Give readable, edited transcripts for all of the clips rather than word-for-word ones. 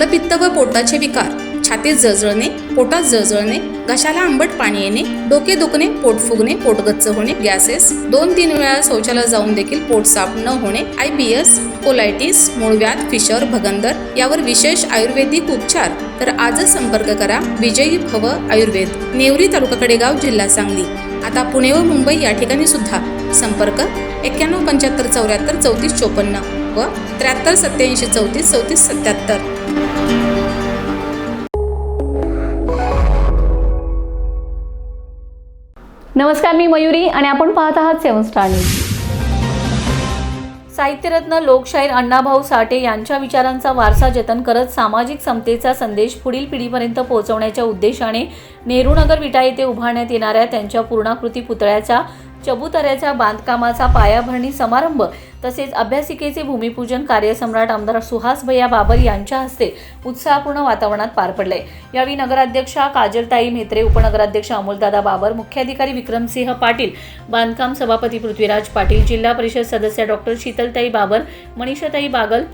मलपित्त व पोटाचे विकार, छातीत जळजळणे, पोटात जळजळणे, घशाला आंबट पाणी येणे, डोके दुखणे, पोट फुगणे, पोट गच्च होणे, गॅसेस, 2-3 वेळा शौचालयात जाऊन देखील पोट साफ न होणे, IBS, कोलायटिस, मूळव्याध, फिशर, भगंदर यावर विशेष आयुर्वेदिक उपचार। तर आजच संपर्क करा विजयी भव आयुर्वेद, नेवरी तालुका कडेगाव, जिल्हा सांगली। आता पुणे व मुंबई या ठिकाणी सुद्धा संपर्क 91 75 74 34 54 व 73 87 34 34 77। नमस्कार, मी मयुरी आणि आपण पाहत आहात 7 स्टार न्यूज। साहित्यरत्न लोकशाहीर अण्णाभाऊ साठे यांच्या विचारांचा वारसा जतन करत सामाजिक समतेचा संदेश पुढील पिढीपर्यंत पोहोचवण्याच्या उद्देशाने नेहरूनगर विटा येथे उभारण्यात येणाऱ्या त्यांच्या पूर्णाकृती पुतळ्याच्या चबुतऱ्याच्या बांधकामाचा पायाभरणी समारंभ तसेच अभ्यासिकेचे भूमिपूजन कार्यसम्राट आमदार सुहास भैया बाबर यांच्या हस्ते उत्साहपूर्ण वातावरणात पार पडले। यावेळी नगराध्यक्षा काजलताई म्हेत्रे, उपनगराध्यक्ष अमोलदादा बाबर, मुख्याधिकारी विक्रमसिंह पाटील, बांधकाम सभापती पृथ्वीराज पाटील, जिल्हा परिषद सदस्य डॉक्टर शीतलताई बाबर, मनीषाताई बागल,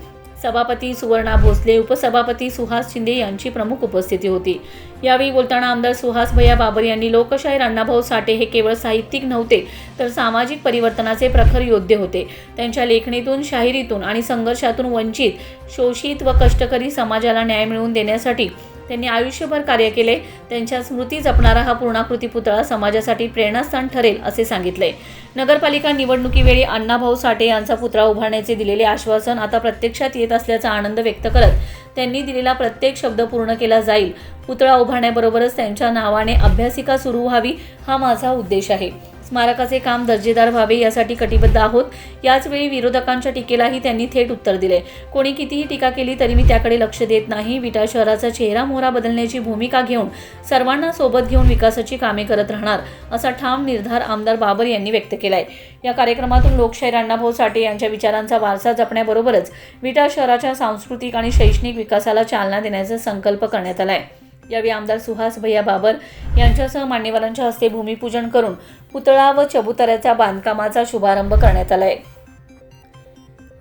सभापती सुवर्णा भोसले, उपसभापती सुहास शिंदे यांची प्रमुख उपस्थिती होती। यावेळी बोलताना आमदार सुहास भैया बाबर यांनी लोकशाहीर अण्णाभाऊ साठे हे केवळ साहित्यिक नव्हते तर सामाजिक परिवर्तनाचे प्रखर योद्धे होते। त्यांच्या लेखणीतून, शाहिरीतून आणि संघर्षातून वंचित, शोषित व कष्टकरी समाजाला न्याय मिळवून देण्यासाठी त्यांनी आयुष्यभर कार्य केले। त्यांच्या स्मृती जपणारा हा पूर्णाकृती पुतळा समाजासाठी प्रेरणास्थान ठरेल असे सांगितले। नगरपालिका निवडणुकीवेळी अण्णाभाऊ साठे यांचा पुतळा उभारण्याचे दिलेले आश्वासन आता प्रत्यक्षात येत असल्याचा आनंद व्यक्त करत त्यांनी दिलेला प्रत्येक शब्द पूर्ण केला जाईल। पुतळा उभारण्याबरोबरच त्यांच्या नावाने अभ्यासिका सुरू व्हावी हा माझा उद्देश आहे। स्मारकाचे काम दर्जेदार व्हावे यासाठी कटिबद्ध आहोत। याचवेळी विरोधकांच्या टीकेलाही त्यांनी थेट उत्तर दिले। कोणी कितीही टीका केली तरी मी त्याकडे लक्ष देत नाही। विटा शहराचा चेहरा मोहरा बदलण्याची भूमिका घेऊन सर्वांना सोबत घेऊन विकासाची कामे करत राहणार असा ठाम निर्धार आमदार बाबर यांनी व्यक्त केलाय। या कार्यक्रमातून लोकशाहीर अण्णाभाऊ साठे यांच्या विचारांचा वारसा जपण्याबरोबरच विटा शहराच्या सांस्कृतिक आणि शैक्षणिक विकासाला चालना देण्याचा संकल्प करण्यात आलाय। यावेळी आमदार सुहास भैया बाबर यांच्यासह मान्यवरांच्या हस्ते भूमिपूजन करून पुतळा व चबुतऱ्याच्या बांधकामाचा शुभारंभ करण्यात आलाय।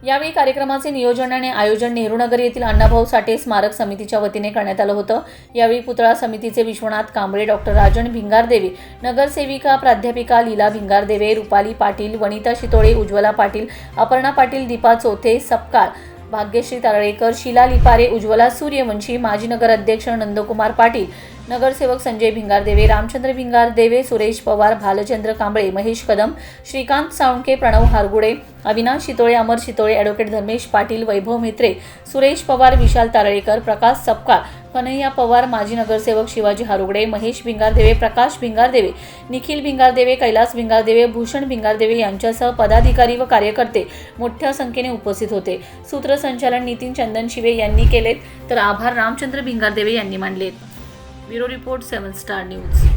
यावेळी कार्यक्रमाचे नियोजन आणि आयोजन नेहरूनगर येथील अण्णाभाऊ साठे स्मारक समितीच्या वतीने करण्यात आलं होतं। यावेळी पुतळा समितीचे विश्वनाथ कांबळे, डॉक्टर राजन भिंगारदेवे, नगरसेविका प्राध्यापिका लीला भिंगारदेवे, रुपाली पाटील, वनिता शितोळे, उज्ज्वला पाटील, अपर्णा पाटील, दीपा चोथे, सपकाळ, भाग्यश्री तारळेकर, शीला लिपारे, उज्ज्वला सूर्यवंशी, माजी नगराध्यक्ष नंदकुमार पाटील, नगरसेवक संजय भिंगारदेवे, रामचंद्र भिंगारदेवे, सुरेश पवार, भालचंद्र कांबळे, महेश कदम, श्रीकांत साळुंके, प्रणव हारगुडे, अविनाश शितोळे, अमर शितोळे, ॲडव्होकेट धर्मेश पाटील, वैभव म्हेत्रे, सुरेश पवार, विशाल तारळेकर, प्रकाश सपकाळ, कन्हैया पवार, माजी नगरसेवक शिवाजी हारुगडे, महेश भिंगारदेवे, प्रकाश भिंगारदेवे, निखिल भिंगारदेवे, कैलास भिंगारदेवे, भूषण भिंगारदेवे यांच्यासह पदाधिकारी व कार्यकर्ते मोठ्या संख्येने उपस्थित होते। सूत्रसंचालन नितीन चंदनशिवे यांनी केलेत तर आभार रामचंद्र भिंगारदेवे यांनी मानलेत। Bureau report 7 star news.